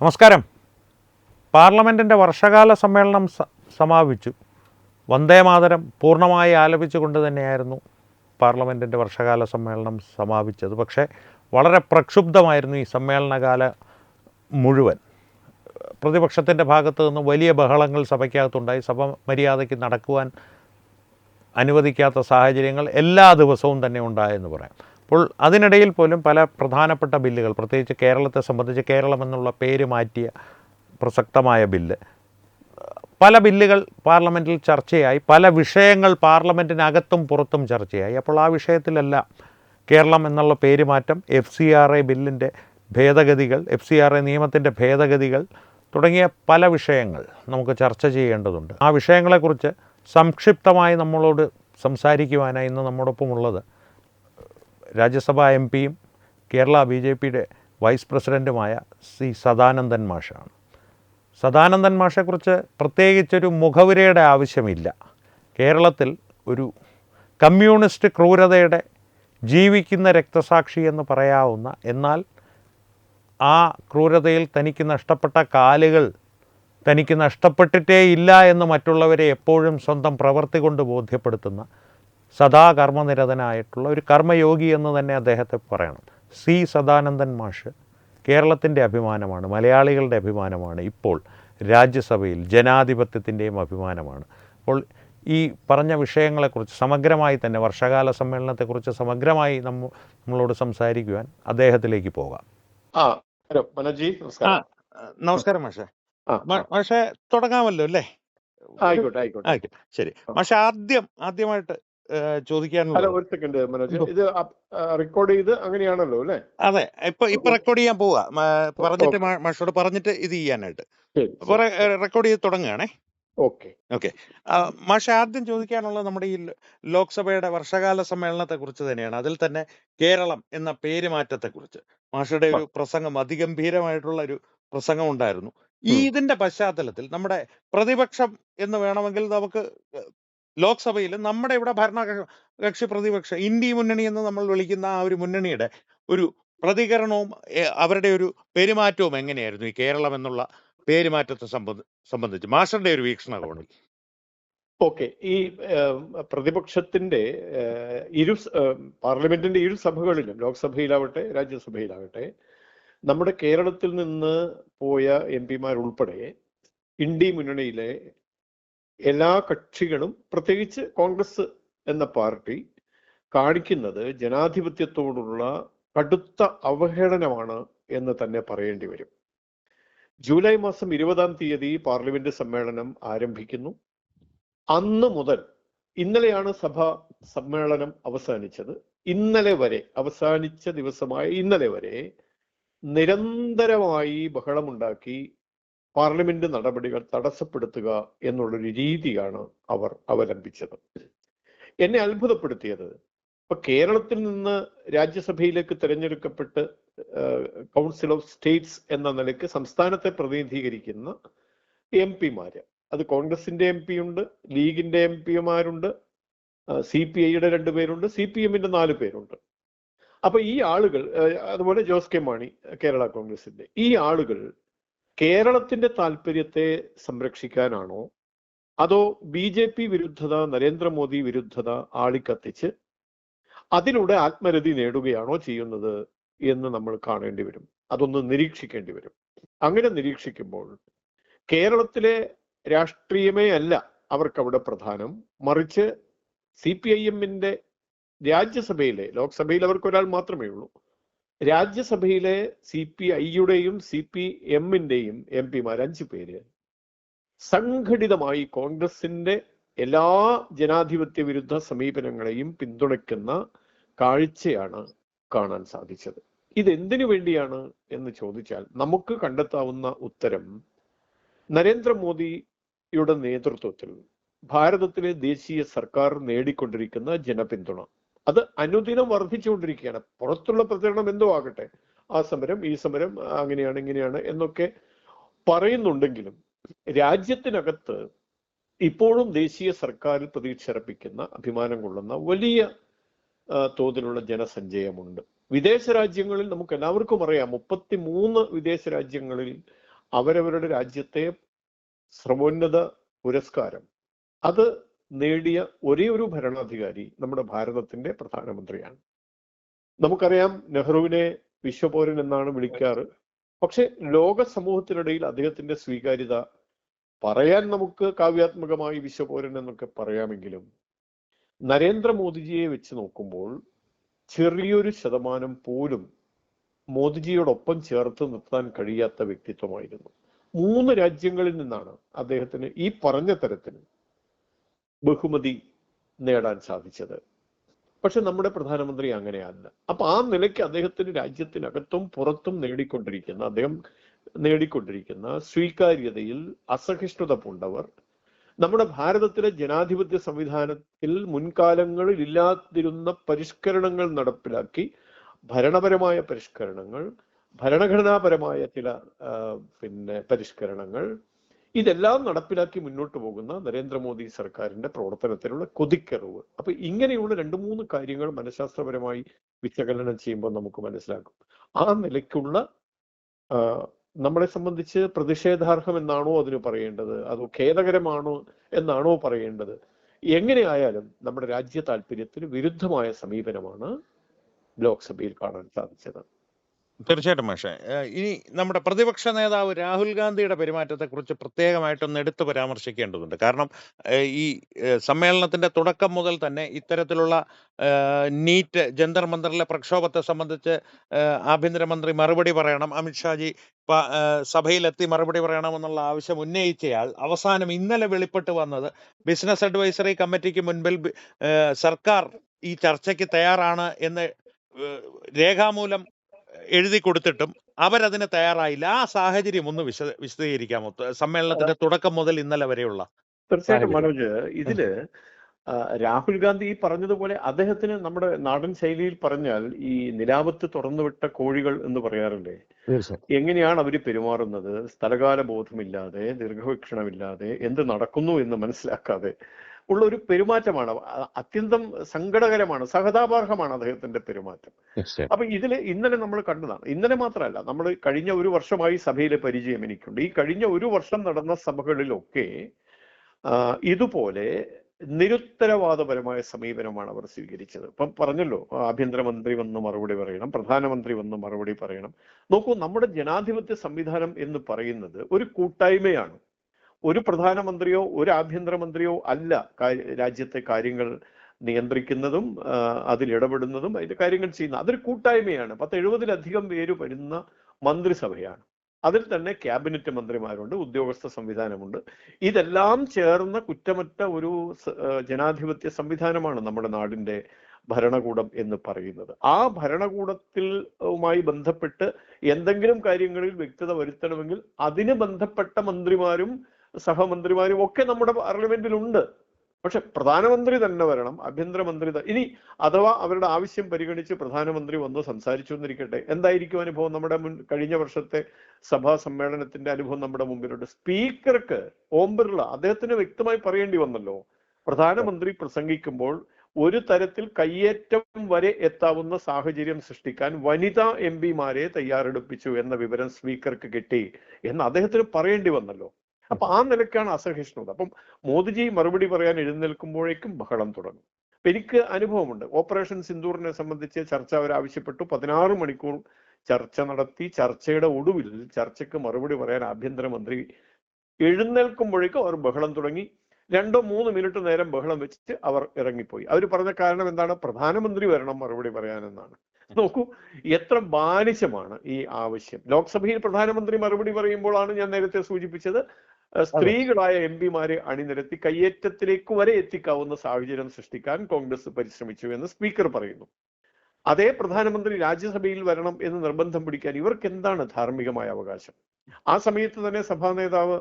നമസ്കാരം. പാർലമെൻറ്റിൻ്റെ വർഷകാല സമ്മേളനം സമാപിച്ചു. വന്ദേമാതരം പൂർണ്ണമായി ആലപിച്ചുകൊണ്ട് തന്നെയായിരുന്നു പാർലമെൻറ്റിൻ്റെ വർഷകാല സമ്മേളനം സമാപിച്ചത്. പക്ഷേ വളരെ പ്രക്ഷുബ്ധമായിരുന്നു ഈ സമ്മേളനകാല മുഴുവൻ. പ്രതിപക്ഷത്തിൻ്റെ ഭാഗത്തു നിന്ന് വലിയ ബഹളങ്ങൾ സഭയ്ക്കകത്തുണ്ടായി. സഭ മര്യാദയ്ക്ക് നടക്കുവാൻ അനുവദിക്കാത്ത സാഹചര്യങ്ങൾ എല്ലാ ദിവസവും തന്നെ ഉണ്ടായെന്ന് പറയാം. അപ്പോൾ അതിനിടയിൽ പോലും പല പ്രധാനപ്പെട്ട ബില്ലുകൾ, പ്രത്യേകിച്ച് കേരളത്തെ സംബന്ധിച്ച് കേരളം എന്നുള്ള പേര് മാറ്റിയ പ്രസക്തമായ ബില്ല്, പല ബില്ലുകൾ പാർലമെൻറ്റിൽ ചർച്ചയായി. പല വിഷയങ്ങൾ പാർലമെൻറ്റിനകത്തും പുറത്തും ചർച്ചയായി. അപ്പോൾ ആ വിഷയത്തിലെല്ലാം കേരളം എന്നുള്ള പേരുമാറ്റം, FCRA ബില്ലിൻ്റെ ഭേദഗതികൾ, FCRA നിയമത്തിൻ്റെ ഭേദഗതികൾ തുടങ്ങിയ പല വിഷയങ്ങൾ നമുക്ക് ചർച്ച ചെയ്യേണ്ടതുണ്ട്. ആ വിഷയങ്ങളെക്കുറിച്ച് സംക്ഷിപ്തമായി നമ്മളോട് സംസാരിക്കുവാനായി ഇന്ന് നമ്മോടൊപ്പമുള്ളത് രാജ്യസഭാ MP-യും കേരള BJP-യുടെ വൈസ് പ്രസിഡൻറ്റുമായ സദാനന്ദൻ മാഷാണ്. സദാനന്ദൻ മാഷെക്കുറിച്ച് പ്രത്യേകിച്ചൊരു മുഖവുരയുടെ ആവശ്യമില്ല. കേരളത്തിൽ ഒരു കമ്മ്യൂണിസ്റ്റ് ക്രൂരതയുടെ ജീവിക്കുന്ന രക്തസാക്ഷി എന്ന് പറയാവുന്ന, എന്നാൽ ആ ക്രൂരതയിൽ തനിക്ക് നഷ്ടപ്പെട്ട കാലുകൾ തനിക്ക് നഷ്ടപ്പെട്ടിട്ടേ ഇല്ല എന്ന് മറ്റുള്ളവരെ എപ്പോഴും സ്വന്തം പ്രവൃത്തി കൊണ്ട് ബോധ്യപ്പെടുത്തുന്ന, സദാ കർമ്മനിരതനായിട്ടുള്ള ഒരു കർമ്മയോഗി എന്ന് തന്നെ അദ്ദേഹത്തെ പറയണം. സദാനന്ദൻ മാഷ് കേരളത്തിൻ്റെ അഭിമാനമാണ്, മലയാളികളുടെ അഭിമാനമാണ്, ഇപ്പോൾ രാജ്യസഭയിൽ ജനാധിപത്യത്തിൻ്റെയും അഭിമാനമാണ്. അപ്പോൾ ഈ പറഞ്ഞ വിഷയങ്ങളെക്കുറിച്ച് സമഗ്രമായി തന്നെ, വർഷകാല സമ്മേളനത്തെക്കുറിച്ച് സമഗ്രമായി നമ്മളോട് സംസാരിക്കുവാൻ അദ്ദേഹത്തിലേക്ക് പോകാം. ഹലോ മനോജി, നമസ്കാരം മാഷെ. മാഷെ തുടങ്ങാമല്ലോ അല്ലേ? ആയിക്കോട്ടെ. ശരി മാഷെ, ആദ്യമായിട്ട് ചോദിക്കാനുള്ള ഒരു സെക്കൻഡ് മനോജ്, ഇത് റെക്കോർഡ് ചെയ്ത് അങ്ങനെയാണല്ലോ അല്ലേ? അതെ, ഇപ്പൊ റെക്കോർഡ് ചെയ്യാൻ പോവാ. പറഞ്ഞിട്ട് മാഷോട് പറഞ്ഞിട്ട് ഇത് ചെയ്യാനായിട്ട് റെക്കോർഡ് ചെയ്ത് തുടങ്ങുകയാണേ. ഓക്കെ. മാഷ, ആദ്യം ചോദിക്കാനുള്ളത് നമ്മുടെ ഈ ലോക്സഭയുടെ വർഷകാല സമ്മേളനത്തെ കുറിച്ച് തന്നെയാണ്. അതിൽ തന്നെ കേരളം എന്ന പേരുമാറ്റത്തെ കുറിച്ച് മാഷയുടെ ഒരു പ്രസംഗം, അതിഗംഭീരമായിട്ടുള്ള ഒരു പ്രസംഗം ഉണ്ടായിരുന്നു. ഇതിന്റെ പശ്ചാത്തലത്തിൽ നമ്മുടെ പ്രതിപക്ഷം എന്ന് വേണമെങ്കിൽ നമുക്ക് ലോക്സഭയിൽ നമ്മുടെ ഇവിടെ ഭരണകക്ഷി പ്രതിപക്ഷം, ഇന്ത്യ മുന്നണി എന്ന് നമ്മൾ വിളിക്കുന്ന ആ ഒരു മുന്നണിയുടെ ഒരു പ്രതികരണവും അവരുടെ ഒരു പെരുമാറ്റവും എങ്ങനെയായിരുന്നു ഈ കേരളം എന്നുള്ള പേരുമാറ്റത്തെ സംബന്ധിച്ച് മാസ്റ്ററുടെ ഒരു വീക്ഷണകോണിൽ? ഓക്കെ, ഈ പ്രതിപക്ഷത്തിന്റെ പാർലമെന്റിന്റെ ഇരു സഭകളിലും, ലോക്സഭയിലാവട്ടെ രാജ്യസഭയിലാവട്ടെ, നമ്മുടെ കേരളത്തിൽ നിന്ന് പോയ MP-മാർ ഉൾപ്പെടെ ഇന്ത്യ മുന്നണിയിലെ എല്ലാ കക്ഷികളും, പ്രത്യേകിച്ച് കോൺഗ്രസ് എന്ന പാർട്ടി കാണിക്കുന്നത് ജനാധിപത്യത്തോടുള്ള കടുത്ത അവഹേളനമാണ് എന്ന് തന്നെ പറയേണ്ടി വരും. ജൂലൈ മാസം 20-ാം തീയതി പാർലമെന്റ് സമ്മേളനം ആരംഭിക്കുന്നു. അന്ന് മുതൽ ഇന്നലെയാണ് സഭ സമ്മേളനം അവസാനിച്ചത്. ഇന്നലെ വരെ, അവസാനിച്ച ദിവസമായ ഇന്നലെ വരെ നിരന്തരമായി ബഹളമുണ്ടാക്കി പാർലമെന്റ് നടപടികൾ തടസ്സപ്പെടുത്തുക എന്നുള്ളൊരു രീതിയാണ് അവർ അവലംബിച്ചത്. എന്നെ അത്ഭുതപ്പെടുത്തിയത്, ഇപ്പൊ കേരളത്തിൽ നിന്ന് രാജ്യസഭയിലേക്ക് തിരഞ്ഞെടുക്കപ്പെട്ട് കൗൺസിൽ ഓഫ് സ്റ്റേറ്റ്സ് എന്ന നിലയ്ക്ക് സംസ്ഥാനത്തെ പ്രതിനിധീകരിക്കുന്ന MP-മാര്, അത് കോൺഗ്രസിന്റെ MP ഉണ്ട്, ലീഗിന്റെ MP-മാരുണ്ട്, CPI-യുടെ 2 പേരുണ്ട്, CPM-ന്റെ 4 പേരുണ്ട്. അപ്പൊ ഈ ആളുകൾ, അതുപോലെ ജോസ് കെ മാണി കേരള കോൺഗ്രസിന്റെ, ഈ ആളുകൾ കേരളത്തിന്റെ താല്പര്യത്തെ സംരക്ഷിക്കാനാണോ അതോ BJP വിരുദ്ധത, നരേന്ദ്രമോദി വിരുദ്ധത ആളിക്കത്തിച്ച് അതിലൂടെ ആത്മരതി നേടുകയാണോ ചെയ്യുന്നത് എന്ന് നമ്മൾ കാണേണ്ടി വരും. അതൊന്ന് നിരീക്ഷിക്കേണ്ടി വരും. അങ്ങനെ നിരീക്ഷിക്കുമ്പോൾ കേരളത്തിലെ രാഷ്ട്രീയമേ അല്ല അവർക്കവിടെ പ്രധാനം, മറിച്ച് CPIM-ന്റെ രാജ്യസഭയിലെ, ലോക്സഭയിൽ അവർക്കൊരാൾ മാത്രമേ ഉള്ളൂ, രാജ്യസഭയിലെ CPI-യുടെയും CPM-ന്റെയും MP-മാർ 5 പേര് സംഘടിതമായി കോൺഗ്രസിന്റെ എല്ലാ ജനാധിപത്യ വിരുദ്ധ സമീപനങ്ങളെയും പിന്തുണയ്ക്കുന്ന കാഴ്ചയാണ് കാണാൻ സാധിച്ചത്. ഇതെന്തിനു വേണ്ടിയാണ് എന്ന് ചോദിച്ചാൽ നമുക്ക് കണ്ടെത്താവുന്ന ഉത്തരം, നരേന്ദ്രമോദിയുടെ നേതൃത്വത്തിൽ ഭാരതത്തിലെ ദേശീയ സർക്കാർ നേടിക്കൊണ്ടിരിക്കുന്ന ജനപിന്തുണ, അത് അനുദിനം വർദ്ധിച്ചുകൊണ്ടിരിക്കുകയാണ്. പുറത്തുള്ള പ്രചരണം എന്തോ ആകട്ടെ, ആ സമരം ഈ സമരം അങ്ങനെയാണ് ഇങ്ങനെയാണ് എന്നൊക്കെ പറയുന്നുണ്ടെങ്കിലും രാജ്യത്തിനകത്ത് ഇപ്പോഴും ദേശീയ സർക്കാരിൽ പ്രതീക്ഷയർപ്പിക്കുന്ന, അഭിമാനം കൊള്ളുന്ന വലിയ തോതിലുള്ള ജനസഞ്ചയമുണ്ട്. വിദേശ രാജ്യങ്ങളിൽ നമുക്ക് എല്ലാവർക്കും അറിയാം, 33 വിദേശ രാജ്യങ്ങളിൽ അവരവരുടെ രാജ്യത്തെ സർവോന്നത പുരസ്കാരം അത് നേടിയ ഒരേ ഒരു ഭരണാധികാരി നമ്മുടെ ഭാരതത്തിന്റെ പ്രധാനമന്ത്രിയാണ്. നമുക്കറിയാം, നെഹ്റുവിനെ വിശ്വപൗരൻ എന്നാണ് വിളിക്കാറ്. പക്ഷെ ലോക സമൂഹത്തിനിടയിൽ അദ്ദേഹത്തിന്റെ സ്വീകാര്യത പറയാൻ നമുക്ക് കാവ്യാത്മകമായി വിശ്വപൗരൻ എന്നൊക്കെ പറയാമെങ്കിലും നരേന്ദ്രമോദിജിയെ വെച്ച് നോക്കുമ്പോൾ ചെറിയൊരു ശതമാനം പോലും മോദിജിയോടൊപ്പം ചേർത്ത് നിർത്താൻ കഴിയാത്ത വ്യക്തിത്വമായിരുന്നു. 3 രാജ്യങ്ങളിൽ നിന്നാണ് അദ്ദേഹത്തിന് ഈ പറഞ്ഞ തരത്തിന് ബഹുമതി നേടാൻ സാധിച്ചത്. പക്ഷെ നമ്മുടെ പ്രധാനമന്ത്രി അങ്ങനെയല്ല. അപ്പൊ ആ നിലയ്ക്ക് അദ്ദേഹത്തിന് രാജ്യത്തിനകത്തും പുറത്തും അദ്ദേഹം നേടിക്കൊണ്ടിരിക്കുന്ന സ്വീകാര്യതയിൽ അസഹിഷ്ണുത പൂണ്ടവർ നമ്മുടെ ഭാരതത്തിലെ ജനാധിപത്യ സംവിധാനത്തിൽ മുൻകാലങ്ങളിൽ ഇല്ലാതിരുന്ന പരിഷ്കരണങ്ങൾ നടപ്പിലാക്കി, ഭരണപരമായ പരിഷ്കരണങ്ങൾ, ഭരണഘടനാപരമായ ചില പരിഷ്കരണങ്ങൾ, ഇതെല്ലാം നടപ്പിലാക്കി മുന്നോട്ട് പോകുന്ന നരേന്ദ്രമോദി സർക്കാരിന്റെ പ്രവർത്തനത്തിലുള്ള കൊതിക്കറിവ്. അപ്പൊ ഇങ്ങനെയുള്ള 2-3 കാര്യങ്ങൾ മനഃശാസ്ത്രപരമായി വിശകലനം ചെയ്യുമ്പോൾ നമുക്ക് മനസ്സിലാക്കും. ആ നിലയ്ക്കുള്ള നമ്മളെ സംബന്ധിച്ച് പ്രതിഷേധാർഹം എന്നാണോ അതിന് പറയേണ്ടത്, അതോ ഖേദകരമാണോ എന്നാണോ പറയേണ്ടത്? എങ്ങനെയായാലും നമ്മുടെ രാജ്യ താല്പര്യത്തിന് വിരുദ്ധമായ സമീപനമാണ് ലോക്സഭയിൽ കാണാൻ സാധിച്ചത്. തീർച്ചയായിട്ടും മാഷെ. ഇനി നമ്മുടെ പ്രതിപക്ഷ നേതാവ് രാഹുൽ ഗാന്ധിയുടെ പെരുമാറ്റത്തെക്കുറിച്ച് പ്രത്യേകമായിട്ടൊന്ന് എടുത്തു പരാമർശിക്കേണ്ടതുണ്ട്. കാരണം ഈ സമ്മേളനത്തിന്റെ തുടക്കം മുതൽ തന്നെ ഇത്തരത്തിലുള്ള നീറ്റ് ജന്തർ മന്ദറിലെ പ്രക്ഷോഭത്തെ സംബന്ധിച്ച് ആഭ്യന്തരമന്ത്രി മറുപടി പറയണം, അമിത്ഷാജി സഭയിലെത്തി മറുപടി പറയണമെന്നുള്ള ആവശ്യം ഉന്നയിച്ചയാൾ അവസാനം ഇന്നലെ വെളിപ്പെട്ട് വന്നത് ബിസിനസ് അഡ്വൈസറി കമ്മിറ്റിക്ക് മുൻപിൽ സർക്കാർ ഈ ചർച്ചയ്ക്ക് തയ്യാറാണ് എന്ന് രേഖാമൂലം എഴുതി കൊടുത്തിട്ടും അവരതിന് തയ്യാറായില്ല. ആ സാഹചര്യം ഒന്ന് വിശദീകരിക്കാമോ? സമ്മേളനത്തിന്റെ തുടക്കം മുതൽ ഇന്നലെ വരെയുള്ള. തീർച്ചയായിട്ടും മനോജ്, ഇതില് രാഹുൽ ഗാന്ധി ഈ പറഞ്ഞതുപോലെ അദ്ദേഹത്തിന് നമ്മുടെ നാടൻ ശൈലിയിൽ പറഞ്ഞാൽ ഈ നിലാവത്ത് തുറന്നുവിട്ട കോഴികൾ എന്ന് പറയാറില്ലേ, എങ്ങനെയാണ് അവര് പെരുമാറുന്നത്? സ്ഥലകാല ബോധമില്ലാതെ, ദീർഘവീക്ഷണമില്ലാതെ, എന്ത് നടക്കുന്നു എന്ന് മനസ്സിലാക്കാതെ ഉള്ള ഒരു പെരുമാറ്റമാണ്. അത്യന്തം സങ്കടകരമാണ്, സഹതാപാർഹമാണ് അദ്ദേഹത്തിന്റെ പെരുമാറ്റം. അപ്പൊ ഇന്നലെ നമ്മൾ കണ്ടതാണ്. ഇന്നലെ മാത്രമല്ല, നമ്മൾ കഴിഞ്ഞ 1 വർഷമായി സഭയിലെ പരിചയം എനിക്കുണ്ട്. ഈ കഴിഞ്ഞ 1 വർഷം നടന്ന സഭകളിലൊക്കെ ഇതുപോലെ നിരുത്തരവാദപരമായ സമീപനമാണ് അവർ സ്വീകരിച്ചത്. ഇപ്പം പറഞ്ഞല്ലോ, ആഭ്യന്തരമന്ത്രി വന്ന് മറുപടി പറയണം, പ്രധാനമന്ത്രി വന്ന് മറുപടി പറയണം. നോക്കൂ, നമ്മുടെ ജനാധിപത്യ സംവിധാനം എന്ന് പറയുന്നത് ഒരു കൂട്ടായ്മയാണ്. ഒരു പ്രധാനമന്ത്രിയോ ഒരു ആഭ്യന്തരമന്ത്രിയോ അല്ല രാജ്യത്തെ കാര്യങ്ങൾ നിയന്ത്രിക്കുന്നതും അതിലിടപെടുന്നതും അതിന്റെ കാര്യങ്ങൾ ചെയ്യുന്നത്. അതൊരു കൂട്ടായ്മയാണ്. 70-ലധികം പേര് വരുന്ന മന്ത്രിസഭയാണ്. അതിൽ തന്നെ ക്യാബിനറ്റ് മന്ത്രിമാരുണ്ട്, ഉദ്യോഗസ്ഥ സംവിധാനമുണ്ട്. ഇതെല്ലാം ചേർന്ന കുറ്റമറ്റ ഒരു ജനാധിപത്യ സംവിധാനമാണ് നമ്മുടെ നാടിന്റെ ഭരണകൂടം എന്ന് പറയുന്നത്. ആ ഭരണകൂടത്തിലുമായി ബന്ധപ്പെട്ട് എന്തെങ്കിലും കാര്യങ്ങളിൽ വ്യക്തത വരുത്തണമെങ്കിൽ അതിന് ബന്ധപ്പെട്ട മന്ത്രിമാരും സഹമന്ത്രിമാരും ഒക്കെ നമ്മുടെ പാർലമെന്റിലുണ്ട്. പക്ഷെ പ്രധാനമന്ത്രി തന്നെ വരണം, ആഭ്യന്തരമന്ത്രി ഇനി അഥവാ അവരുടെ ആവശ്യം പരിഗണിച്ച് പ്രധാനമന്ത്രി വന്ന് സംസാരിച്ചു എന്നിരിക്കട്ടെ, എന്തായിരിക്കും അനുഭവം? നമ്മുടെ കഴിഞ്ഞ വർഷത്തെ സഭാ സമ്മേളനത്തിന്റെ അനുഭവം നമ്മുടെ മുമ്പിലുണ്ട്. സ്പീക്കർക്ക് ഓം ബിർള അദ്ദേഹത്തിന് വ്യക്തമായി പറയേണ്ടി വന്നല്ലോ, പ്രധാനമന്ത്രി പ്രസംഗിക്കുമ്പോൾ ഒരു തരത്തിൽ കയ്യേറ്റം വരെ എത്താവുന്ന സാഹചര്യം സൃഷ്ടിക്കാൻ വനിതാ MP-മാരെ തയ്യാറെടുപ്പിച്ചു എന്ന വിവരം സ്പീക്കർക്ക് കിട്ടി എന്ന് അദ്ദേഹത്തിന് പറയേണ്ടി വന്നല്ലോ. അപ്പൊ ആ നിലയ്ക്കാണ് അസഹിഷ്ണുത. അപ്പം മോദിജി മറുപടി പറയാൻ എഴുന്നേൽക്കുമ്പോഴേക്കും ബഹളം തുടങ്ങും. അപ്പൊ എനിക്ക് അനുഭവമുണ്ട്. ഓപ്പറേഷൻ സിന്ദൂറിനെ സംബന്ധിച്ച് ചർച്ച അവരാവശ്യപ്പെട്ടു. 16 മണിക്കൂർ ചർച്ച നടത്തി. ചർച്ചയുടെ ഒടുവിൽ ചർച്ചയ്ക്ക് മറുപടി പറയാൻ ആഭ്യന്തരമന്ത്രി എഴുന്നേൽക്കുമ്പോഴേക്കും അവർ ബഹളം തുടങ്ങി. 2-3 മിനിറ്റ് നേരം ബഹളം വെച്ചിട്ട് അവർ ഇറങ്ങിപ്പോയി. അവർ പറഞ്ഞ കാരണം എന്താണ്? പ്രധാനമന്ത്രി വരണം മറുപടി പറയാനെന്നാണ്. നോക്കൂ, എത്ര ബാലിശമാണ് ഈ ആവശ്യം. ലോക്സഭയിൽ പ്രധാനമന്ത്രി മറുപടി പറയുമ്പോഴാണ് ഞാൻ നേരത്തെ സൂചിപ്പിച്ചത്, സ്ത്രീകളായ MP-മാരെ അണിനിരത്തി കയ്യേറ്റത്തിലേക്ക് വരെ എത്തിക്കാവുന്ന സാഹചര്യം സൃഷ്ടിക്കാൻ കോൺഗ്രസ് പരിശ്രമിച്ചു എന്ന് സ്പീക്കർ പറയുന്നു. അതേ പ്രധാനമന്ത്രി രാജ്യസഭയിൽ വരണം എന്ന് നിർബന്ധം പിടിക്കാൻ ഇവർക്ക് എന്താണ് ധാർമ്മികമായ അവകാശം? ആ സമയത്ത് തന്നെ സഭാ നേതാവ്,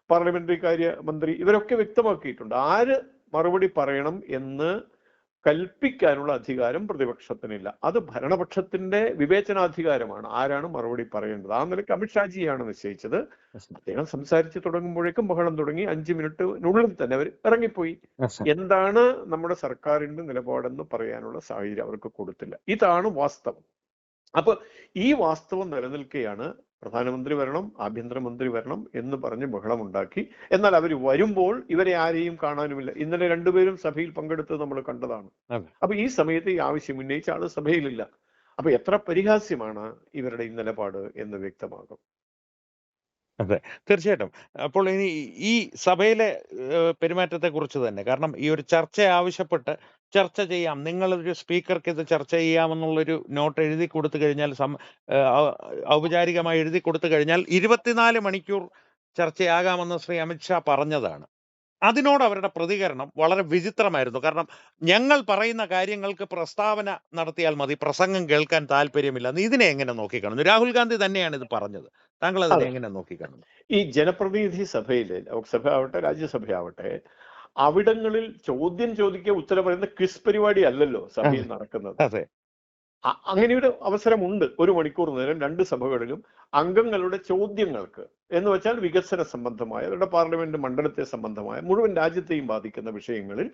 പാർലമെന്ററി കാര്യ മന്ത്രി ഇവരൊക്കെ വ്യക്തമാക്കിയിട്ടുണ്ട്, ആര് മറുപടി പറയണം എന്ന് കൽപ്പിക്കാനുള്ള അധികാരം പ്രതിപക്ഷത്തിനില്ല. അത് ഭരണപക്ഷത്തിന്റെ വിവേചനാധികാരമാണ്, ആരാണ് മറുപടി പറയേണ്ടത്. ആ നിലയ്ക്ക് അമിത്ഷാജിയാണ് നിശ്ചയിച്ചത്. അദ്ദേഹം സംസാരിച്ച് തുടങ്ങുമ്പോഴേക്കും ബഹളം തുടങ്ങി. 5 മിനിറ്റിനുള്ളിൽ തന്നെ അവർ ഇറങ്ങിപ്പോയി. എന്താണ് നമ്മുടെ സർക്കാരിന്റെ നിലപാടെന്ന് പറയാനുള്ള സാഹചര്യം അവർക്ക് കൊടുത്തില്ല. ഇതാണ് വാസ്തവം. അപ്പൊ ഈ വാസ്തവം നിലനിൽക്കെയാണ് പ്രധാനമന്ത്രി വരണം, ആഭ്യന്തരമന്ത്രി വരണം എന്ന് പറഞ്ഞ് ബഹളമുണ്ടാക്കി. എന്നാൽ അവർ വരുമ്പോൾ ഇവരെ ആരെയും കാണാനുമില്ല. ഇന്നലെ രണ്ടുപേരും സഭയിൽ പങ്കെടുത്തത് നമ്മൾ കണ്ടതാണ്. അപ്പൊ ഈ സമയത്ത് ഈ ആവശ്യം ഉന്നയിച്ച ആള് സഭയിലില്ല. അപ്പൊ എത്ര പരിഹാസ്യമാണ് ഇവരുടെ ഈ നിലപാട് എന്ന് വ്യക്തമാകും. അതെ, തീർച്ചയായിട്ടും. അപ്പോൾ ഇനി ഈ സഭയിലെ പെരുമാറ്റത്തെ കുറിച്ച് തന്നെ, കാരണം ഈ ഒരു ചർച്ച ആവശ്യപ്പെട്ട് ചർച്ച ചെയ്യാം, നിങ്ങളൊരു സ്പീക്കർക്ക് ഇത് ചർച്ച ചെയ്യാമെന്നുള്ളൊരു നോട്ട് എഴുതി കൊടുത്തു കഴിഞ്ഞാൽ, ഔപചാരികമായി എഴുതി കൊടുത്തു കഴിഞ്ഞാൽ 24 മണിക്കൂർ ചർച്ചയാകാമെന്ന് ശ്രീ അമിത്ഷാ പറഞ്ഞതാണ്. അതിനോട് അവരുടെ പ്രതികരണം വളരെ വിചിത്രമായിരുന്നു. കാരണം ഞങ്ങൾ പറയുന്ന കാര്യങ്ങൾക്ക് പ്രസ്താവന നടത്തിയാൽ മതി, പ്രസംഗം കേൾക്കാൻ താല്പര്യമില്ല. ഇതിനെ എങ്ങനെ നോക്കിക്കാണുന്നു? രാഹുൽ ഗാന്ധി തന്നെയാണ് ഇത് പറഞ്ഞത്. താങ്കൾ അതിനെ എങ്ങനെ നോക്കിക്കാണുന്നു? ഈ ജനപ്രതിനിധി സഭയില്, ലോക്സഭ ആവട്ടെ രാജ്യസഭ ആവട്ടെ, അവിടങ്ങളിൽ ചോദ്യം ചോദിക്കുക, ഉത്തരം പറയുന്ന ക്വിസ് പരിപാടി അല്ലല്ലോ സഭയിൽ നടക്കുന്നത്. അതെ, അങ്ങനെയൊരു അവസരമുണ്ട്. 1 മണിക്കൂർ നേരം 2 സഭകളിലും അംഗങ്ങളുടെ ചോദ്യങ്ങൾക്ക്, എന്ന് വെച്ചാൽ വികസന സംബന്ധമായ, അവരുടെ പാർലമെന്റ് മണ്ഡലത്തെ സംബന്ധമായ, മുഴുവൻ രാജ്യത്തെയും ബാധിക്കുന്ന വിഷയങ്ങളിൽ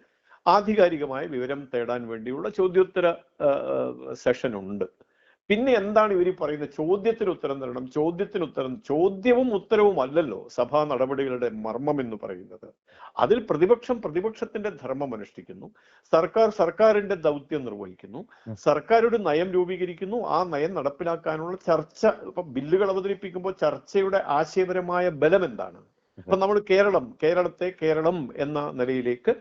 ആധികാരികമായ വിവരം തേടാൻ വേണ്ടിയുള്ള ചോദ്യോത്തര സെഷൻ ഉണ്ട്. പിന്നെ എന്താണ് ഇവർ പറയുന്നത്? ചോദ്യത്തിന് ഉത്തരം തരണം, ചോദ്യത്തിന് ഉത്തരം. ചോദ്യവും ഉത്തരവും അല്ലല്ലോ സഭാ നടപടികളുടെ മർമ്മം എന്ന് പറയുന്നത്. അതിൽ പ്രതിപക്ഷം പ്രതിപക്ഷത്തിന്റെ ധർമ്മം അനുഷ്ഠിക്കുന്നു, സർക്കാർ സർക്കാരിന്റെ ദൗത്യം നിർവഹിക്കുന്നു, സർക്കാർ ഒരു നയം രൂപീകരിക്കുന്നു, ആ നയം നടപ്പിലാക്കാനുള്ള ചർച്ച. ഇപ്പൊ ബില്ലുകൾ അവതരിപ്പിക്കുമ്പോൾ ചർച്ചയുടെ ആശയപരമായ ബലം എന്താണ്? ഇപ്പൊ നമ്മൾ കേരളത്തെ കേരളം എന്ന നിലയിലേക്ക്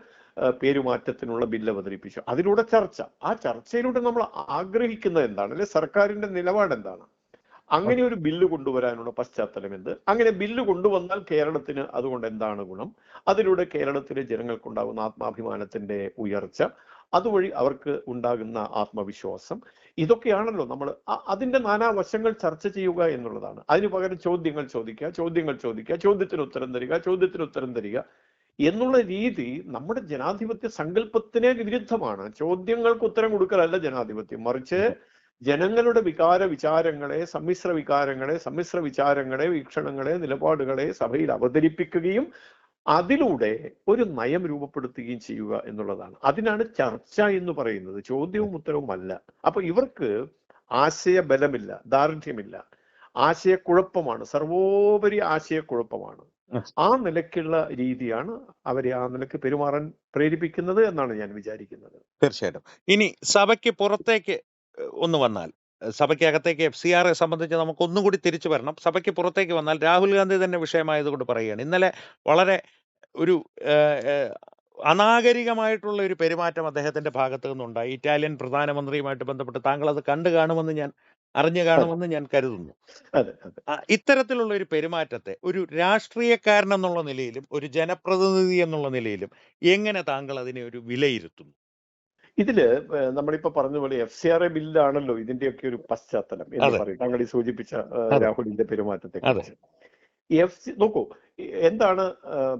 പേരുമാറ്റത്തിനുള്ള ബില്ല് അവതരിപ്പിച്ചു. അതിലൂടെ ചർച്ച, ആ ചർച്ചയിലൂടെ നമ്മൾ ആഗ്രഹിക്കുന്നത് എന്താണ്, അല്ലെ സർക്കാരിന്റെ നിലപാട് എന്താണ്? അങ്ങനെ ഒരു ബില്ല് കൊണ്ടുവരാനുള്ള പശ്ചാത്തലം എന്ത്? അങ്ങനെ ബില്ല് കൊണ്ടുവന്നാൽ കേരളത്തിന് അതുകൊണ്ട് എന്താണ് ഗുണം? അതിലൂടെ കേരളത്തിലെ ജനങ്ങൾക്കുണ്ടാകുന്ന ആത്മാഭിമാനത്തിന്റെ ഉയർച്ച, അതുവഴി അവർക്ക് ഉണ്ടാകുന്ന ആത്മവിശ്വാസം, ഇതൊക്കെയാണല്ലോ നമ്മൾ അതിന്റെ നാനാവശങ്ങൾ ചർച്ച ചെയ്യുക എന്നുള്ളതാണ്. അതിന് പകരം ചോദ്യങ്ങൾ ചോദിക്കുക, ചോദ്യത്തിന് ഉത്തരം തരിക എന്നുള്ള രീതി നമ്മുടെ ജനാധിപത്യ സങ്കല്പത്തിനെ വിരുദ്ധമാണ്. ചോദ്യങ്ങൾക്ക് ഉത്തരം കൊടുക്കലല്ല ജനാധിപത്യം, മറിച്ച് ജനങ്ങളുടെ വിചാരങ്ങളെ, സമ്മിശ്ര വിചാരങ്ങളെ, വീക്ഷണങ്ങളെ, നിലപാടുകളെ സഭയിൽ അവതരിപ്പിക്കുകയും അതിലൂടെ ഒരു നയം രൂപപ്പെടുത്തുകയും ചെയ്യുക എന്നുള്ളതാണ്. അതിനാണ് ചർച്ച എന്ന് പറയുന്നത്, ചോദ്യവും ഉത്തരവും അല്ല. അപ്പൊ ഇവർക്ക് ആശയബലമില്ല, ദാർഢ്യമില്ല, ആശയക്കുഴപ്പമാണ്, സർവോപരി ആശയക്കുഴപ്പമാണ്. ആ നിലയ്ക്കുള്ള രീതിയാണ് അവരെ ആ നിലയ്ക്ക് പെരുമാറാൻ പ്രേരിപ്പിക്കുന്നത് എന്നാണ് ഞാൻ വിചാരിക്കുന്നത്. തീർച്ചയായിട്ടും. ഇനി സഭയ്ക്ക് പുറത്തേക്ക് ഒന്ന് വന്നാൽ, സഭയ്ക്കകത്തേക്ക് FCRയെ സംബന്ധിച്ച് നമുക്ക് ഒന്നുകൂടി തിരിച്ചു വരണം. സഭയ്ക്ക് പുറത്തേക്ക് വന്നാൽ രാഹുൽ ഗാന്ധി തന്നെ വിഷയമായതുകൊണ്ട് പറയുകയാണ്. ഇന്നലെ വളരെ ഒരു അനാഗരികമായിട്ടുള്ള ഒരു പെരുമാറ്റം അദ്ദേഹത്തിന്റെ ഭാഗത്തു നിന്നുണ്ടായി. ഇറ്റാലിയൻ പ്രധാനമന്ത്രിയുമായിട്ട് ബന്ധപ്പെട്ട് താങ്കൾ അത് അറിഞ്ഞു കാണുമെന്ന് ഞാൻ കരുതുന്നു. ഇത്തരത്തിലുള്ള ഒരു പെരുമാറ്റത്തെ ഒരു രാഷ്ട്രീയക്കാരൻ എന്നുള്ള നിലയിലും ഒരു ജനപ്രതിനിധി എന്നുള്ള നിലയിലും എങ്ങനെ താങ്കൾ അതിനെ ഒരു വിലയിരുത്തുന്നു? ഇതില് നമ്മളിപ്പോ പറഞ്ഞ പോലെ FCRA ബില്ലാണല്ലോ ഇതിന്റെയൊക്കെ ഒരു പശ്ചാത്തലം എന്ന് പറയും, താങ്കൾ ഈ സൂചിപ്പിച്ച രാഹുലിന്റെ പെരുമാറ്റത്തെ കുറിച്ച്. നോക്കൂ, എന്താണ്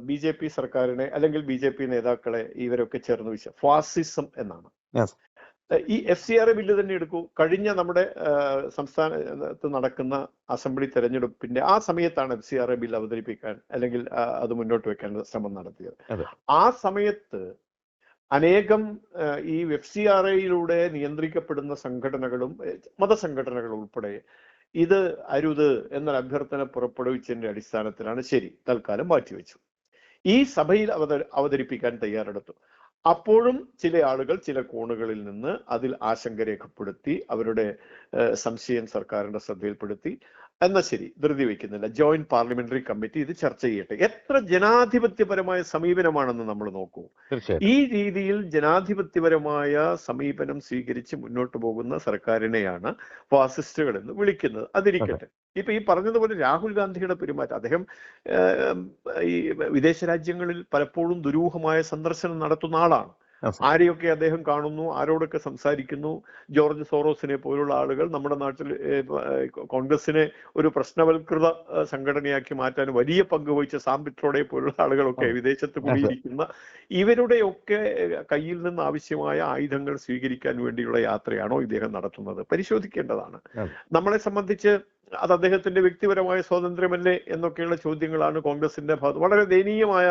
BJP സർക്കാരിനെ അല്ലെങ്കിൽ BJP നേതാക്കളെ ഇവരൊക്കെ ചേർന്ന് ഫാസിസം എന്നാണ്. ഈ FCRA ബില്ല് തന്നെ എടുക്കൂ. കഴിഞ്ഞ നമ്മുടെ സംസ്ഥാനത്ത് നടക്കുന്ന അസംബ്ലി തെരഞ്ഞെടുപ്പിന്റെ ആ സമയത്താണ് FCRA ബില്ല് അവതരിപ്പിക്കാൻ അല്ലെങ്കിൽ അത് മുന്നോട്ട് വെക്കാൻ ശ്രമം നടത്തിയത്. ആ സമയത്ത് അനേകം ഈ FCRAയിലൂടെ നിയന്ത്രിക്കപ്പെടുന്ന സംഘടനകളും മതസംഘടനകളും ഉൾപ്പെടെ ഇത് അരുത് എന്നൊരു അഭ്യർത്ഥന പുറപ്പെടുവിച്ചതിന്റെ അടിസ്ഥാനത്തിലാണ് ശരി തൽക്കാലം മാറ്റിവെച്ചു. ഈ സഭയിൽ അവതരിപ്പിക്കാൻ തയ്യാറെടുത്തു. അപ്പോഴും ചില ആളുകൾ ചില കോണുകളിൽ നിന്ന് അതിൽ ആശങ്ക രേഖപ്പെടുത്തി, അവരുടെ സംശയം സർക്കാരിന്റെ ശ്രദ്ധയിൽപ്പെടുത്തി. എന്നാൽ ശരി, ധൃതി വയ്ക്കുന്നില്ല, ജോയിന്റ് പാർലമെന്ററി കമ്മിറ്റി ഇത് ചർച്ച ചെയ്യട്ടെ. എത്ര ജനാധിപത്യപരമായ സമീപനമാണെന്ന് നമ്മൾ നോക്കൂ. ഈ രീതിയിൽ ജനാധിപത്യപരമായ സമീപനം സ്വീകരിച്ച് മുന്നോട്ട് പോകുന്ന സർക്കാരിനെയാണ് ഫാസിസ്റ്റുകൾ എന്ന് വിളിക്കുന്നത്. അതിരിക്കട്ടെ. ഇപ്പൊ ഈ പറഞ്ഞതുപോലെ രാഹുൽ ഗാന്ധിയുടെ പെരുമാറ്റം, അദ്ദേഹം ഈ വിദേശ രാജ്യങ്ങളിൽ പലപ്പോഴും ദുരൂഹമായ സന്ദർശനം നടത്തുന്ന ആളാണ്. ആരെയൊക്കെ അദ്ദേഹം കാണുന്നു, ആരോടൊക്കെ സംസാരിക്കുന്നു. ജോർജ് സോറോസിനെ പോലുള്ള ആളുകൾ നമ്മുടെ നാട്ടിൽ കോൺഗ്രസിനെ ഒരു പ്രശ്നവൽകൃത സംഘടനയാക്കി മാറ്റാൻ വലിയ പങ്ക് വഹിച്ച സാം പിട്രോഡെ പോലുള്ള ആളുകളൊക്കെ വിദേശത്ത് കൂടിയിരിക്കുന്ന ഇവരുടെയൊക്കെ കയ്യിൽ നിന്ന് ആവശ്യമായ ആയുധങ്ങൾ സ്വീകരിക്കാൻ വേണ്ടിയുള്ള യാത്രയാണോ ഇദ്ദേഹം നടത്തുന്നത്? പരിശോധിക്കേണ്ടതാണ്. നമ്മളെ സംബന്ധിച്ച് അത് അദ്ദേഹത്തിന്റെ വ്യക്തിപരമായ സ്വാതന്ത്ര്യമല്ലേ എന്നൊക്കെയുള്ള ചോദ്യങ്ങളാണ് കോൺഗ്രസിന്റെ ഭാഗത്ത്. വളരെ ദയനീയമായ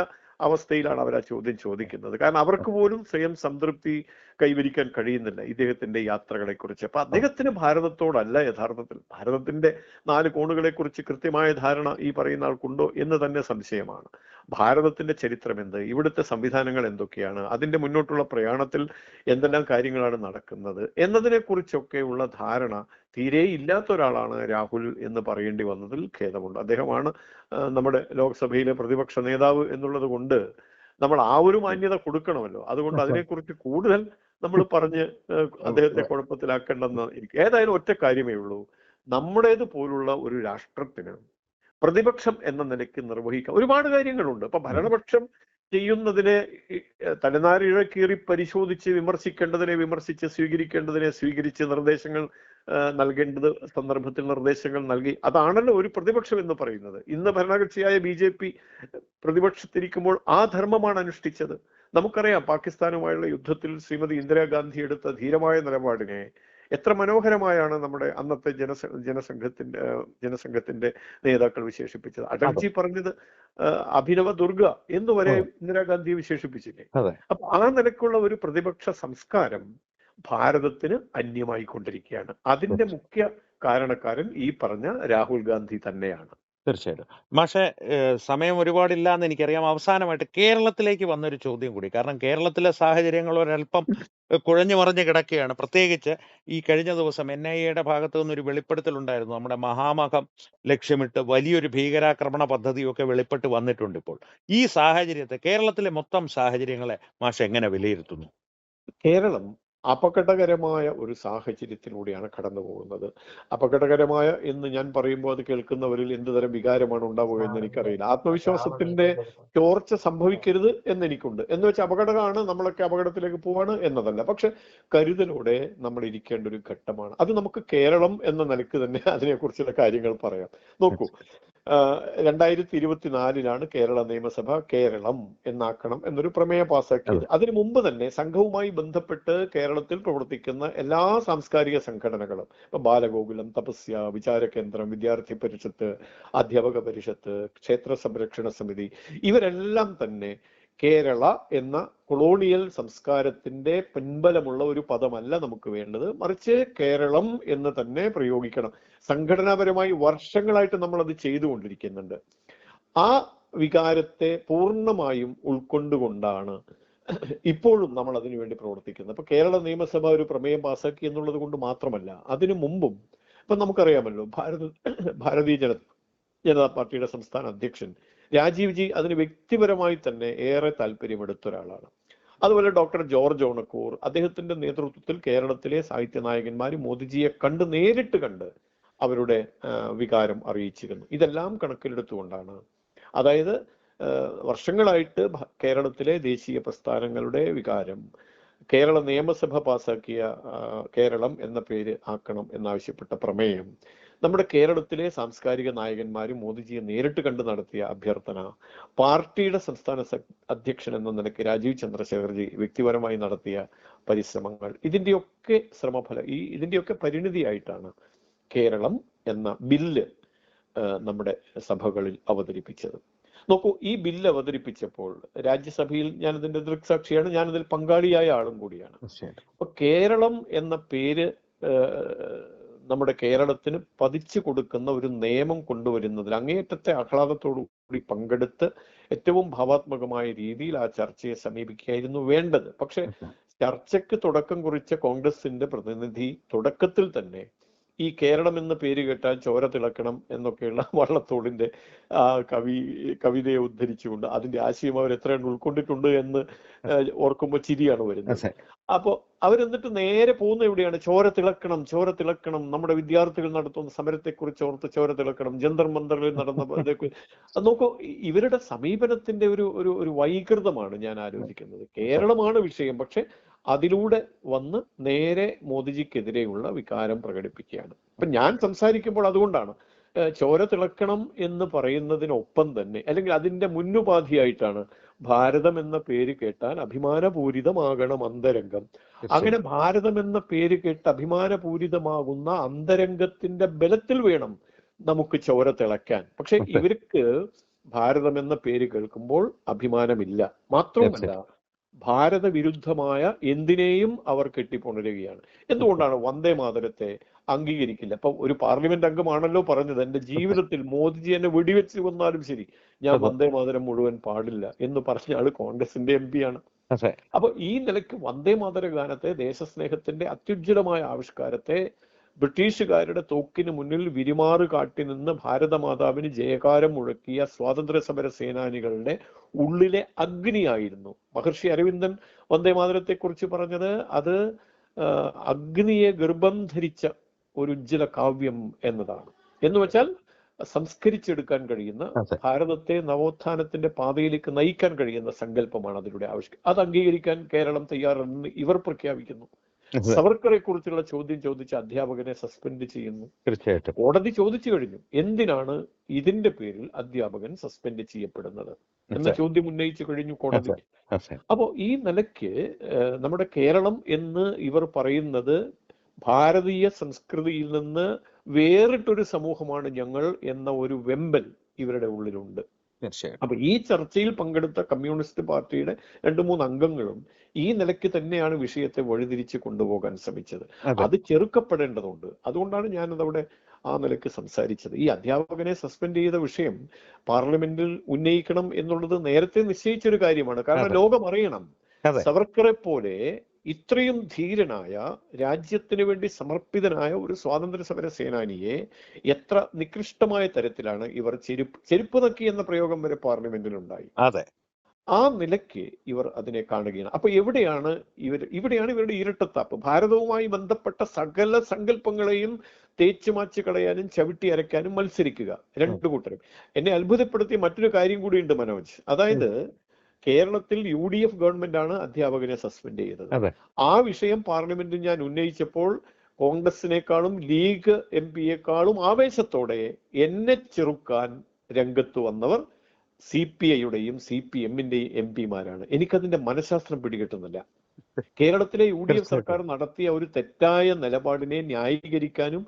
അവസ്ഥയിലാണ് അവർ ആ ചോദ്യം ചോദിക്കുന്നത്. കാരണം അവർക്ക് പോലും സ്വയം സംതൃപ്തി കൈവരിക്കാൻ കഴിയുന്നില്ല ഇദ്ദേഹത്തിന്റെ യാത്രകളെ കുറിച്ച്. അപ്പൊ അദ്ദേഹത്തിന് ഭാരതത്തോടല്ല യഥാർത്ഥത്തിൽ, ഭാരതത്തിന്റെ 4 കോണുകളെ കുറിച്ച് കൃത്യമായ ധാരണ ഈ പറയുന്ന ആൾക്കുണ്ടോ എന്ന് തന്നെ സംശയമാണ്. ഭാരതത്തിന്റെ ചരിത്രം എന്ത്, ഇവിടുത്തെ സംവിധാനങ്ങൾ എന്തൊക്കെയാണ്, അതിന്റെ മുന്നോട്ടുള്ള പ്രയാണത്തിൽ എന്തെല്ലാം കാര്യങ്ങളാണ് നടക്കുന്നത് എന്നതിനെ കുറിച്ചൊക്കെയുള്ള ധാരണ തീരെ ഇല്ലാത്ത ഒരാളാണ് രാഹുൽ എന്ന് പറയേണ്ടി വന്നതിൽ ഖേദമുണ്ട്. അദ്ദേഹമാണ് നമ്മുടെ ലോക്സഭയിലെ പ്രതിപക്ഷ നേതാവ് എന്നുള്ളത് കൊണ്ട് നമ്മൾ ആ ഒരു മാന്യത കൊടുക്കണമല്ലോ. അതുകൊണ്ട് അതിനെക്കുറിച്ച് കൂടുതൽ നമ്മൾ പറഞ്ഞ് അദ്ദേഹത്തെ കുഴപ്പത്തിലാക്കേണ്ടെന്ന് എനിക്ക്. ഏതായാലും ഒറ്റ കാര്യമേ ഉള്ളൂ, നമ്മുടേത് പോലുള്ള ഒരു രാഷ്ട്രത്തിന് പ്രതിപക്ഷം എന്ന നിലയ്ക്ക് നിർവഹിക്കാൻ ഒരുപാട് കാര്യങ്ങളുണ്ട്. അപ്പൊ ഭരണപക്ഷം ചെയ്യുന്നതിനെ തലനാരിഴ കീറി പരിശോധിച്ച് വിമർശിക്കേണ്ടതിനെ വിമർശിച്ച് സ്വീകരിക്കേണ്ടതിനെ സ്വീകരിച്ച് നിർദ്ദേശങ്ങൾ നൽകേണ്ടത് സന്ദർഭത്തിൽ നിർദ്ദേശങ്ങൾ നൽകി, അതാണല്ലോ ഒരു പ്രതിപക്ഷം എന്ന് പറയുന്നത്. ഇന്ന് ഭരണകക്ഷിയായ BJP പ്രതിപക്ഷത്തിരിക്കുമ്പോൾ ആ ധർമ്മമാണ് അനുഷ്ഠിച്ചത്. നമുക്കറിയാം പാകിസ്ഥാനുമായുള്ള യുദ്ധത്തിൽ ശ്രീമതി ഇന്ദിരാഗാന്ധി എടുത്ത ധീരമായ നിലപാടിനെ എത്ര മനോഹരമായാണ് നമ്മുടെ അന്നത്തെ ജനസംഘത്തിന്റെ നേതാക്കൾ വിശേഷിപ്പിച്ചത്. അടൽജി പറഞ്ഞത് അഭിനവ ദുർഗ എന്ന് വരെ ഇന്ദിരാഗാന്ധിയെ വിശേഷിപ്പിച്ചില്ലേ. അപ്പൊ ആ നിലക്കുള്ള ഒരു പ്രതിപക്ഷ സംസ്കാരം ഭാരതത്തിന് അന്യമായി കൊണ്ടിരിക്കുകയാണ്. അതിന്റെ മുഖ്യ കാരണക്കാരൻ ഈ പറഞ്ഞ രാഹുൽ ഗാന്ധി തന്നെയാണ്. തീർച്ചയായിട്ടും. മാഷെ, സമയം ഒരുപാടില്ല എന്ന് എനിക്കറിയാം. അവസാനമായിട്ട് കേരളത്തിലേക്ക് വന്നൊരു ചോദ്യം കൂടി. കാരണം കേരളത്തിലെ സാഹചര്യങ്ങൾ ഒരല്പം കുഴഞ്ഞു മറിഞ്ഞ് കിടക്കുകയാണ്. പ്രത്യേകിച്ച് ഈ കഴിഞ്ഞ ദിവസം NIAയുടെ ഭാഗത്തു നിന്നൊരു വെളിപ്പെടുത്തലുണ്ടായിരുന്നു. നമ്മുടെ മഹാമകം ലക്ഷ്യമിട്ട് വലിയൊരു ഭീകരാക്രമണ പദ്ധതിയൊക്കെ വെളിപ്പെട്ട് വന്നിട്ടുണ്ട് ഇപ്പോൾ. ഈ സാഹചര്യത്തെ, കേരളത്തിലെ മൊത്തം സാഹചര്യങ്ങളെ മാഷ് എങ്ങനെ വിലയിരുത്തുന്നു? കേരളം അപകടകരമായ ഒരു സാഹചര്യത്തിലൂടെയാണ് കടന്നു പോകുന്നത്. അപകടകരമായ എന്ന് ഞാൻ പറയുമ്പോൾ അത് കേൾക്കുന്നവരിൽ എന്തുതരം വികാരമാണ് ഉണ്ടാവുക എന്ന് എനിക്കറിയില്ല. ആത്മവിശ്വാസത്തിന്റെ ചോർച്ച സംഭവിക്കരുത് എന്നെനിക്കുണ്ട്. എന്ന് വെച്ചാൽ അപകടമാണ്, നമ്മളൊക്കെ അപകടത്തിലേക്ക് പോവാണ് എന്നതല്ല. പക്ഷെ കരുതലോടെ നമ്മൾ ഇരിക്കേണ്ട ഒരു ഘട്ടമാണ്. അത് നമുക്ക് കേരളം എന്ന നിലക്ക് തന്നെ അതിനെക്കുറിച്ചുള്ള കാര്യങ്ങൾ പറയാം. നോക്കൂ, 2024 കേരള നിയമസഭ കേരളം എന്നാക്കണം എന്നൊരു പ്രമേയം പാസാക്കിയത്. അതിനു മുമ്പ് തന്നെ സംഘവുമായി ബന്ധപ്പെട്ട് കേരളത്തിൽ പ്രവർത്തിക്കുന്ന എല്ലാ സാംസ്കാരിക സംഘടനകളും, ഇപ്പൊ ബാലഗോകുലം, തപസ്യ, വിചാര കേന്ദ്രം, വിദ്യാർത്ഥി പരിഷത്ത്, അധ്യാപക പരിഷത്ത്, ക്ഷേത്ര സംരക്ഷണ സമിതി, ഇവരെല്ലാം തന്നെ കേരള എന്ന കൊളോണിയൽ സംസ്കാരത്തിന്റെ പിൻബലമുള്ള ഒരു പദമല്ല നമുക്ക് വേണ്ടത്, മറിച്ച് കേരളം എന്ന് തന്നെ പ്രയോഗിക്കണം. സംഘടനാപരമായി വർഷങ്ങളായിട്ട് നമ്മൾ അത് ചെയ്തുകൊണ്ടിരിക്കുന്നുണ്ട്. ആ വികാരത്തെ പൂർണ്ണമായും ഉൾക്കൊണ്ടുകൊണ്ടാണ് ഇപ്പോഴും നമ്മൾ അതിനു വേണ്ടി പ്രവർത്തിക്കുന്നത്. അപ്പൊ കേരള നിയമസഭ ഒരു പ്രമേയം പാസാക്കി എന്നുള്ളത് കൊണ്ട് മാത്രമല്ല, അതിനു മുമ്പും ഇപ്പൊ നമുക്കറിയാമല്ലോ, ഭാരതീയ ജനതാ പാർട്ടിയുടെ സംസ്ഥാന അധ്യക്ഷൻ രാജീവ് ജി അതിന് വ്യക്തിപരമായി തന്നെ ഏറെ താല്പര്യമെടുത്ത ഒരാളാണ്. അതുപോലെ ഡോക്ടർ ജോർജ് ഓണക്കൂർ, അദ്ദേഹത്തിന്റെ നേതൃത്വത്തിൽ കേരളത്തിലെ സാഹിത്യ നായകന്മാർ മോദിജിയെ നേരിട്ട് കണ്ട് അവരുടെ വികാരം അറിയിച്ചിരുന്നു. ഇതെല്ലാം കണക്കിലെടുത്തുകൊണ്ടാണ്, അതായത് വർഷങ്ങളായിട്ട് കേരളത്തിലെ ദേശീയ പ്രസ്ഥാനങ്ങളുടെ വികാരം, കേരള നിയമസഭ പാസാക്കിയ കേരളം എന്ന പേര് ആക്കണം എന്നാവശ്യപ്പെട്ട പ്രമേയം, നമ്മുടെ കേരളത്തിലെ സാംസ്കാരിക നായകന്മാരും മോദിജിയെ നേരിട്ട് കണ്ട് നടത്തിയ അഭ്യർത്ഥന, പാർട്ടിയുടെ സംസ്ഥാന അധ്യക്ഷൻ എന്ന നിലയ്ക്ക് രാജീവ് ചന്ദ്രശേഖർജി വ്യക്തിപരമായി നടത്തിയ പരിശ്രമങ്ങൾ, ഇതിന്റെയൊക്കെ പരിണിതിയായിട്ടാണ് കേരളം എന്ന ബില്ല് നമ്മുടെ സഭകളിൽ അവതരിപ്പിച്ചത്. നോക്കൂ, ഈ ബില്ല് അവതരിപ്പിച്ചപ്പോൾ രാജ്യസഭയിൽ ഞാനതിന്റെ ദൃക്സാക്ഷിയാണ്, ഞാനതിൽ പങ്കാളിയായ ആളും കൂടിയാണ്. അപ്പൊ കേരളം എന്ന പേര് നമ്മുടെ കേരളത്തിന് പതിച്ചു കൊടുക്കുന്ന ഒരു നിയമം കൊണ്ടുവരുന്നതിൽ അങ്ങേയറ്റത്തെ ആഹ്ലാദത്തോടു കൂടി പങ്കെടുത്ത് ഏറ്റവും ഭാവാത്മകമായ രീതിയിൽ ആ ചർച്ചയെ സമീപിക്കുകയായിരുന്നു വേണ്ടത്. പക്ഷെ ചർച്ചയ്ക്ക് തുടക്കം കുറിച്ച കോൺഗ്രസിന്റെ പ്രതിനിധി തുടക്കത്തിൽ തന്നെ ഈ കേരളം എന്ന പേര് കേട്ടാൽ ചോര തിളക്കണം എന്നൊക്കെയുള്ള വള്ളത്തോളിന്റെ ആ കവിതയെ ഉദ്ധരിച്ചുകൊണ്ട് അതിന്റെ ആശയം അവർ എത്രയാണ് ഉൾക്കൊണ്ടിട്ടുണ്ട് എന്ന് ഓർക്കുമ്പോൾ ചിരിയാണ് വരുന്നത്. അപ്പോ അവരെന്നിട്ട് നേരെ പോകുന്ന എവിടെയാണ്? ചോര തിളക്കണം, ചോര തിളക്കണം, നമ്മുടെ വിദ്യാർത്ഥികൾ നടത്തുന്ന സമരത്തെക്കുറിച്ച് ഓർത്ത് ചോര തിളക്കണം, ജന്തർ മന്ദറിൽ നടന്ന നോക്കൂ, ഇവരുടെ സമീപനത്തിന്റെ ഒരു വൈകൃതമാണ് ഞാൻ ആലോചിക്കുന്നത്. കേരളമാണ് വിഷയം, പക്ഷെ അതിലൂടെ വന്ന് നേരെ മോദിജിക്കെതിരെയുള്ള വികാരം പ്രകടിപ്പിക്കുകയാണ്. അപ്പൊ ഞാൻ സംസാരിക്കുമ്പോൾ അതുകൊണ്ടാണ് ചോര തിളക്കണം എന്ന് പറയുന്നതിനൊപ്പം തന്നെ, അല്ലെങ്കിൽ അതിന്റെ മുന്നുപാധിയായിട്ടാണ് ഭാരതം എന്ന പേര് കേട്ടാൽ അഭിമാനപൂരിതമാകണം അന്തരംഗം. അങ്ങനെ ഭാരതം എന്ന പേര് കേട്ട് അഭിമാനപൂരിതമാകുന്ന അന്തരംഗത്തിന്റെ ബലത്തിൽ വേണം നമുക്ക് ചോര തിളക്കാൻ. പക്ഷെ ഇവർക്ക് ഭാരതം എന്ന പേര് കേൾക്കുമ്പോൾ അഭിമാനമില്ല. മാത്രവുമല്ല, ഭാരത വിരുദ്ധമായ എന്തിനേയും അവർ കെട്ടിപ്പുണരുകയാണ്. എന്തുകൊണ്ടാണ് വന്ദേ മാതരത്തെ അംഗീകരിക്കില്ല? അപ്പൊ ഒരു പാർലമെന്റ് അംഗമാണല്ലോ പറഞ്ഞത്, എന്റെ ജീവിതത്തിൽ മോദിജി എന്നെ വെടിവെച്ച് കൊന്നാലും ശരി ഞാൻ വന്ദേ മാതരം മുഴുവൻ പാടില്ല എന്ന് പറഞ്ഞ ആള് കോൺഗ്രസിന്റെ MP ആണ്. അപ്പൊ ഈ നിലയ്ക്ക് വന്ദേ മാതര ഗാനത്തെ, ദേശസ്നേഹത്തിന്റെ അത്യുജ്വലമായ ആവിഷ്കാരത്തെ ബ്രിട്ടീഷുകാരുടെ തോക്കിന് മുന്നിൽ വിരിമാറ് കാട്ടി നിന്ന് ഭാരതമാതാവിന് ജയകാരം മുഴക്കിയ സ്വാതന്ത്ര്യ സമര സേനാനികളുടെ ഉള്ളിലെ അഗ്നിയായിരുന്നു. മഹർഷി അരവിന്ദൻ വന്ദേ മാതരത്തെ കുറിച്ച് പറഞ്ഞത് അത് അഗ്നിയെ ഗർഭം ധരിച്ച ഒരു ഉജ്ജ്വല കാവ്യം എന്നതാണ്. എന്ന് വെച്ചാൽ സംസ്കരിച്ചെടുക്കാൻ കഴിയുന്ന, ഭാരതത്തെ നവോത്ഥാനത്തിന്റെ പാതയിലേക്ക് നയിക്കാൻ കഴിയുന്ന സങ്കല്പമാണ് അതിലൂടെ ആവിഷ്കാരം. അത് അംഗീകരിക്കാൻ കേരളം തയ്യാറാണെന്ന് ഇവർ പ്രഖ്യാപിക്കുന്നു. സവർക്കറെ കുറിച്ചുള്ള ചോദ്യം ചോദിച്ച അധ്യാപകനെ സസ്പെൻഡ് ചെയ്യുന്നു. തീർച്ചയായിട്ടും കോടതി ചോദിച്ചു കഴിഞ്ഞു, എന്തിനാണ് ഇതിന്റെ പേരിൽ അധ്യാപകൻ സസ്പെൻഡ് ചെയ്യപ്പെടുന്നത് എന്ന ചോദ്യം ഉന്നയിച്ചു കഴിഞ്ഞു കോടതി. അപ്പോ ഈ നിലയ്ക്ക് നമ്മുടെ കേരളം എന്ന് ഇവർ പറയുന്നത് ഭാരതീയ സംസ്കൃതിയിൽ നിന്ന് വേറിട്ടൊരു സമൂഹമാണ് ഞങ്ങൾ എന്ന ഒരു വെമ്പൽ ഇവരുടെ ഉള്ളിലുണ്ട്. അപ്പൊ ഈ ചർച്ചയിൽ പങ്കെടുത്ത കമ്മ്യൂണിസ്റ്റ് പാർട്ടിയുടെ 2-3 അംഗങ്ങളും ഈ നിലയ്ക്ക് തന്നെയാണ് വിഷയത്തെ വഴിതിരിച്ച് കൊണ്ടുപോകാൻ ശ്രമിച്ചത്. അത് ചെറുക്കപ്പെടേണ്ടതുണ്ട്. അതുകൊണ്ടാണ് ഞാനതവിടെ ആ നിലയ്ക്ക് സംസാരിച്ചത്. ഈ അധ്യാപകനെ സസ്പെൻഡ് ചെയ്ത വിഷയം പാർലമെന്റിൽ ഉന്നയിക്കണം എന്നുള്ളത് നേരത്തെ നിശ്ചയിച്ചൊരു കാര്യമാണ്. കാരണം ലോകം അറിയണം, സവർക്കറെ പോലെ ഇത്രയും ധീരനായ, രാജ്യത്തിന് വേണ്ടി സമർപ്പിതനായ ഒരു സ്വാതന്ത്ര്യ സമര സേനാനിയെ എത്ര നികൃഷ്ടമായ തരത്തിലാണ് ഇവർ ചെരുപ്പ് നക്കി എന്ന പ്രയോഗം വരെ പാർലമെന്റിൽ ഉണ്ടായി. ആ നിലയ്ക്ക് ഇവർ അതിനെ കാണുകയാണ്. അപ്പൊ ഇവിടെയാണ് ഇവരുടെ ഇരട്ടത്താപ്പ്. ഭാരതവുമായി ബന്ധപ്പെട്ട സകല സങ്കല്പങ്ങളെയും തേച്ചുമാച്ച് കളയാനും ചവിട്ടി അരയ്ക്കാനും മത്സരിക്കുക രണ്ടു കൂട്ടരും. എന്നെ അത്ഭുതപ്പെടുത്തിയ മറ്റൊരു കാര്യം കൂടിയുണ്ട് മനോജ്. അതായത് കേരളത്തിൽ UDF ഗവൺമെന്റ് ആണ് അധ്യാപകനെ സസ്പെൻഡ് ചെയ്തത്. ആ വിഷയം പാർലമെന്റിൽ ഞാൻ ഉന്നയിച്ചപ്പോൾ കോൺഗ്രസിനേക്കാളും ലീഗ് MP-യെക്കാളും ആവേശത്തോടെ എന്നെ ചെറുക്കാൻ രംഗത്ത് വന്നവർ CPI-യുടെയും CPM-ന്റെയും MP-മാരാണ്. എനിക്കതിന്റെ മനഃശാസ്ത്രം പിടികിട്ടുന്നില്ല. കേരളത്തിലെ UDF സർക്കാർ നടത്തിയ ഒരു തെറ്റായ നിലപാടിനെ ന്യായീകരിക്കാനും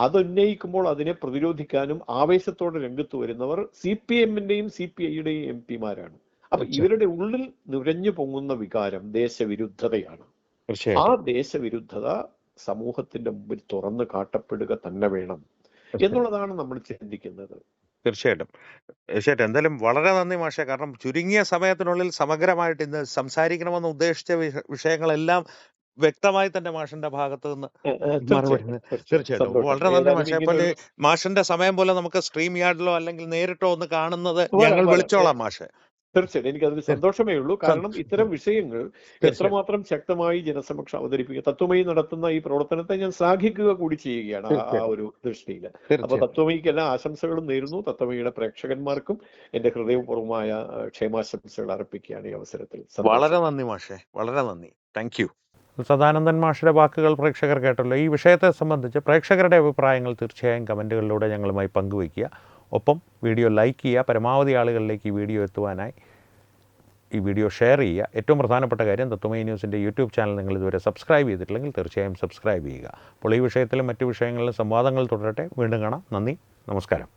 അതുന്നയിക്കുമ്പോൾ അതിനെ പ്രതിരോധിക്കാനും ആവേശത്തോടെ രംഗത്ത് വരുന്നവർ CPM-ന്റെയും CPI-യുടെയും MP-മാരാണ്. അപ്പൊ ഇവരുടെ ഉള്ളിൽ നുരഞ്ഞു പൊങ്ങുന്ന വികാരം ദേശവിരുദ്ധതയാണ്. ആ ദേശവിരുദ്ധത സമൂഹത്തിന്റെ മുമ്പിൽ തുറന്നു കാട്ടപ്പെടുക തന്നെ വേണം എന്നുള്ളതാണ് നമ്മൾ ചിന്തിക്കുന്നത്. തീർച്ചയായിട്ടും. എന്തായാലും വളരെ നന്ദി മാഷെ. കാരണം ചുരുങ്ങിയ സമയത്തിനുള്ളിൽ സമഗ്രമായിട്ട് ഇന്ന് സംസാരിക്കണമെന്ന് ഉദ്ദേശിച്ച വിഷയങ്ങളെല്ലാം വ്യക്തമായി തന്നെ മാഷിന്റെ ഭാഗത്ത് നിന്ന് തീർച്ചയായിട്ടും വളരെ നന്ദി മാഷെ. അപ്പോൾ മാഷിന്റെ സമയം പോലെ നമുക്ക് സ്ട്രീം യാർഡിലോ അല്ലെങ്കിൽ നേരിട്ടോ ഒന്ന് കാണുന്നത് ഞങ്ങൾ വിളിച്ചോളാം മാഷെ. തീർച്ചയായിട്ടും എനിക്കതിൽ സന്തോഷമേ ഉള്ളൂ. കാരണം ഇത്തരം വിഷയങ്ങൾ എത്രമാത്രം ശക്തമായി ജനസമക്ഷം അവതരിപ്പിക്കുക, തത്വമയി നടത്തുന്ന ഈ പ്രവർത്തനത്തെ ഞാൻ ശ്ലാഘിക്കുക കൂടി ചെയ്യുകയാണ് ആ ഒരു ദൃഷ്ടിയിൽ. അപ്പൊ തത്വമയിക്ക് എല്ലാ ആശംസകളും നേരുന്നു. തത്വമയിയുടെ പ്രേക്ഷകന്മാർക്കും എന്റെ ഹൃദയപൂർവ്വമായ ക്ഷേമാശംസകൾ അർപ്പിക്കുകയാണ് ഈ അവസരത്തിൽ. വളരെ നന്ദി മാഷെ, വളരെ നന്ദി. Thank you. സദാനന്ദൻ മാഷിന്റെ വാക്കുകൾ പ്രേക്ഷകർ കേട്ടല്ലോ. ഈ വിഷയത്തെ സംബന്ധിച്ച് പ്രേക്ഷകരുടെ അഭിപ്രായങ്ങൾ തീർച്ചയായും കമൻറ്റുകളിലൂടെ ഞങ്ങളുമായി പങ്കുവയ്ക്കുക. ഒപ്പം വീഡിയോ ലൈക്ക് ചെയ്യുക. പരമാവധി ആളുകളിലേക്ക് ഈ വീഡിയോ എത്തുവാനായി ഈ വീഡിയോ ഷെയർ ചെയ്യുക. ഏറ്റവും പ്രധാനപ്പെട്ട കാര്യം, തത്വമയി ന്യൂസിൻ്റെ യൂട്യൂബ് ചാനൽ നിങ്ങൾ ഇതുവരെ സബ്സ്ക്രൈബ് ചെയ്തിട്ടില്ലെങ്കിൽ തീർച്ചയായും സബ്സ്ക്രൈബ് ചെയ്യുക. അപ്പോൾ ഈ വിഷയത്തിലും മറ്റു വിഷയങ്ങളിലും സംവാദങ്ങൾ തുടരട്ടെ. വീണ്ടും കാണാം. നന്ദി, നമസ്കാരം.